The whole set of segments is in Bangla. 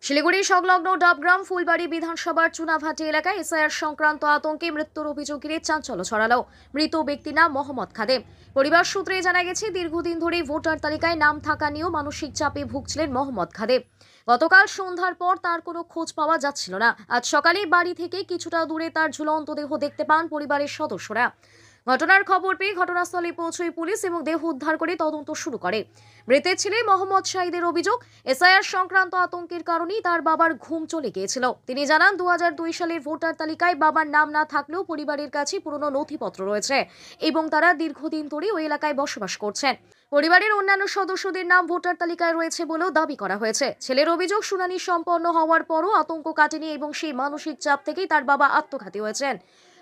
শিলিগুড়ি সংলগ্ন ডাবগ্রাম ফুলবাড়ি বিধানসভার চুনাভাটি এলাকায় এসআইআর সংক্রান্ত আতঙ্কে মৃত্যুর অভিযোগ ঘিরে চাঞ্চল্য ছড়ালো। মৃত ব্যক্তির নাম মোহাম্মদ খাদেম। পরিবার সূত্রে জানা গেছে, দীর্ঘদিন ধরে ভোটার তালিকায় নাম থাকা নিয়েও মানসিক চাপে ভুগছিলেন মোহাম্মদ খাদেম। গতকাল সন্ধ্যার পর তার কোনো খোঁজ পাওয়া যাচ্ছিল না। আজ সকালে বাড়ি থেকে কিছুটা দূরে তার ঝুলন্ত দেহ দেখতে পান পরিবারের সদস্যরা। ঘটনার খবর পেয়ে ঘটনাস্থলে পৌঁছয় পুলিশ এবং দেহ উদ্ধার করে তদন্ত শুরু করে। মৃতের ছেলে মোহাম্মদ শাহিদের অভিযোগ, এসআইআর সংক্রান্ত আতঙ্কের কারণেই তার বাবার ঘুম চলে গিয়েছিল। তিনি জানান, 2002 সালের ভোটার তালিকায় বাবার নাম না থাকলেও পরিবারের কাছে পুরনো নথিপত্র রয়েছে এবং তারা দীর্ঘদিন ধরে ওই এলাকায় বসবাস করছেন। পরিবারের অন্যান্য সদস্যদের নাম ভোটার তালিকায় রয়েছে বলেও দাবি করা হয়েছে। ছেলের অভিযোগ, শুনানি সম্পন্ন হওয়ার পরও আতঙ্ক কাটেনি এবং সেই মানসিক চাপ থেকেই তার বাবা আত্মঘাতী হয়েছেন।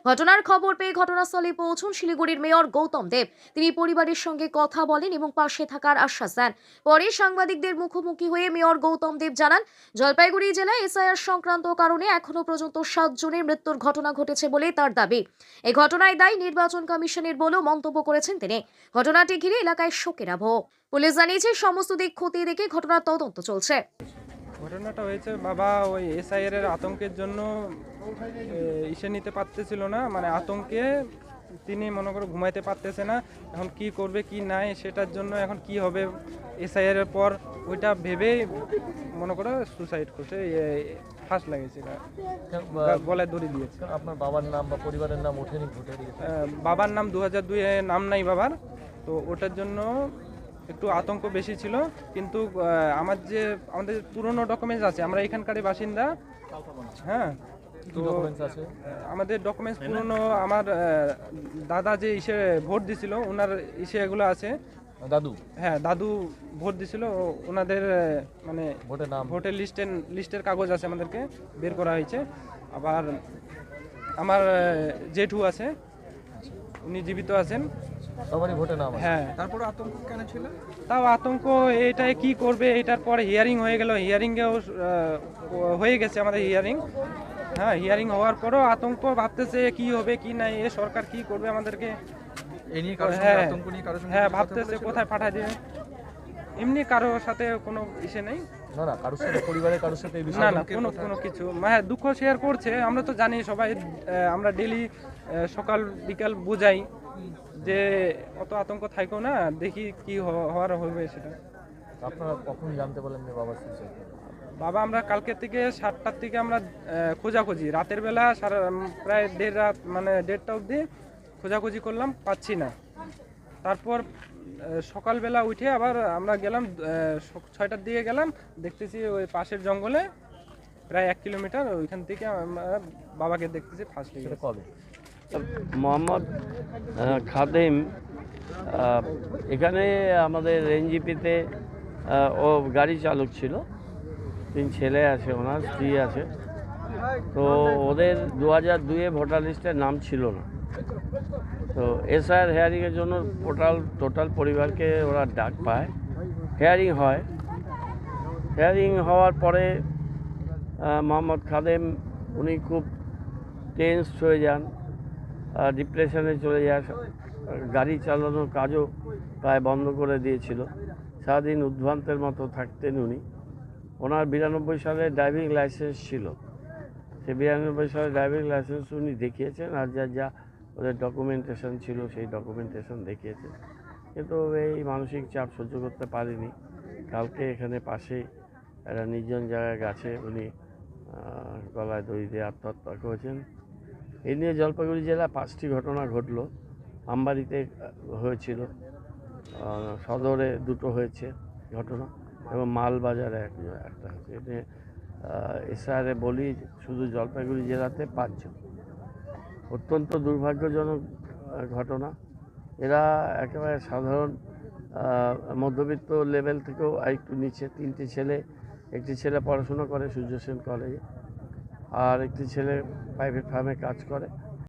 ঘটনার খবর পেয়ে ঘটনাস্থলে পৌঁছন শিলিগুড়ির মেয়র গৌতম দেব। তিনি পরিবারের সঙ্গে কথা বলেন এবং পাশে থাকার আশ্বাস দেন। পরে সাংবাদিকদের মুখোমুখি হয়ে মেয়র গৌতম দেব জানান, জলপাইগুড়ি জেলায় এসআইআর সংক্রান্ত কারণে এখনো পর্যন্ত 7 জনের মৃত্যুর ঘটনা ঘটেছে বলে তার দাবি। এই ঘটনায় দায়ী নির্বাচন কমিশনের বলেও মন্তব্য করেছেন তিনি। ঘটনাটি ঘিরে এলাকায় শোকের আবহ। পুলিশ জানিয়েছে, সমস্ত দিক খতিয়ে দেখে ঘটনার তদন্ত চলছে। ঘটনাটা হয়েছে, বাবা ওই এসআইআর এর আতঙ্কের জন্য ইসে নিতে পারতেছিল না, মানে আতঙ্কে তিনি মনে করে ঘুমাইতে পারতেছে না। এখন কি করবে কি নাই সেটার জন্য এখন কি হবে এসআইআর এর পর ওইটা ভেবে মনে করে সুসাইড করছে। ফাঁস লাগেছে, গলায় দড়ি দিয়েছে। আপনার বাবার নাম বা পরিবারের নাম ওঠেনি ভোটে? বাবার নাম 2002 নাম নাই বাবার, তো ওটার জন্য একটু আতঙ্ক বেশি ছিল। কিন্তু আমাদের পুরনো ডকুমেন্টস আছে, আমরা এখানকারই বাসিন্দা। হ্যাঁ, তো আমাদের ডকুমেন্টস পুরনো, আমার দাদা যে ইসে ভোট দিছিল ওনার ইসে এগুলো আছে। দাদু? হ্যাঁ, দাদু ভোট দিছিল, ওনাদের মানে ভোটের লিস্টের কাগজ আছে, আমাদেরকে বের করা হয়েছে। আবার আমার জেঠু আছে, উনি জীবিত আছেন। সবারই ভোটে নাম আছে। হ্যাঁ, তারপর আতঙ্ক কেন ছিল? তাও আতঙ্ক এটাই কি করবে। এটার পরে হিয়ারিং হয়ে গেল, হিয়ারিংয়েও হয়ে গেছে আমাদের হিয়ারিং। হ্যাঁ, হিয়ারিং হওয়ার পরও আতঙ্ক, ভাবতেছে কি হবে কি নাই, এ সরকার কি করবে আমাদেরকে। এই নিয়ে কারোর সঙ্গে আতঙ্ক নিয়ে কারোর সঙ্গে হ্যাঁ, ভাবতেছে কোথায় পাঠায় দিবে। এমনি কারোর সাথে কোনো ইসে নেই। না, কারোর সাথে, পরিবারের কারোর সাথে এই না বিষয়ে না, কোনো কিছু। হ্যাঁ, দুঃখ শেয়ার করছে। আমরা তো জানি সবাই, আমরা ডেলি সকাল বিকাল বোঝাই যে অত আতঙ্ক থাকো না, দেখি কি হওয়ার হবে সেটা। আপনারা কখন জানতে পারলেন যে বাবা সুইসাইড? বাবা, আমরা কালকে থেকে 7টার থেকে আমরা খোঁজাখুঁজি, রাতের বেলা প্রায় দেড় রাত, মানে 1:30টা অবধি খোঁজাখুঁজি করলাম, পাচ্ছি না। তারপর সকালবেলা উঠে আবার আমরা গেলাম, 6টার দিকে গেলাম, দেখতেছি ওই পাশের জঙ্গলে প্রায় 1 কিলোমিটার ওইখান থেকে আমরা বাবাকে দেখতেছি ফাঁস লেগে। কবে? মোহাম্মদ খাদেম এখানে আমাদের এনজিপিতে ও গাড়ি চালক ছিল। 3 ছেলে আছে, ওনার স্ত্রী আছে। তো ওদের 2002 ভোটার লিস্টের নাম ছিল না। তো এসআইআর হেয়ারিংয়ের জন্য টোটাল পরিবারকে ওরা ডাক পায়, হেয়ারিং হয়। হেয়ারিং হওয়ার পরে মোহাম্মদ খাদেম উনি খুব টেন্স হয়ে যান, ডিপ্রেশনে চলে যায়। গাড়ি চালানোর কাজও প্রায় বন্ধ করে দিয়েছিল। সারাদিন উদ্ভ্রান্তের মতো থাকতেন উনি। ওনার 92 সালে ড্রাইভিং লাইসেন্স ছিল। সে 92 সালে ড্রাইভিং লাইসেন্স উনি দেখিয়েছেন, আর যা ওদের ডকুমেন্টেশন ছিল সেই ডকুমেন্টেশন দেখিয়েছেন। কিন্তু এই মানসিক চাপ সহ্য করতে পারেনি। কালকে এখানে পাশে একটা নির্জন জায়গায় গাছে উনি গলায় দড়ি দিয়ে আত্মহত্যা করেছেন। এই নিয়ে জলপাইগুড়ি জেলায় 5টি ঘটনা ঘটল। আমবাড়িতে হয়েছিল, সদরে 2টো হয়েছে ঘটনা, এবং মালবাজারে একটা হয়েছে। এতে এসআইআরে বলি শুধু জলপাইগুড়ি জেলাতে 5 জন। অত্যন্ত দুর্ভাগ্যজনক ঘটনা। এরা একেবারে সাধারণ মধ্যবিত্ত লেভেল থেকেও আরেকটু নিচে। 3টে ছেলে, একটি ছেলে পড়াশোনা করে সূর্য সেন কলেজে, আর একটি ছেলে প্রাইভেট ফার্মে কাজ করে।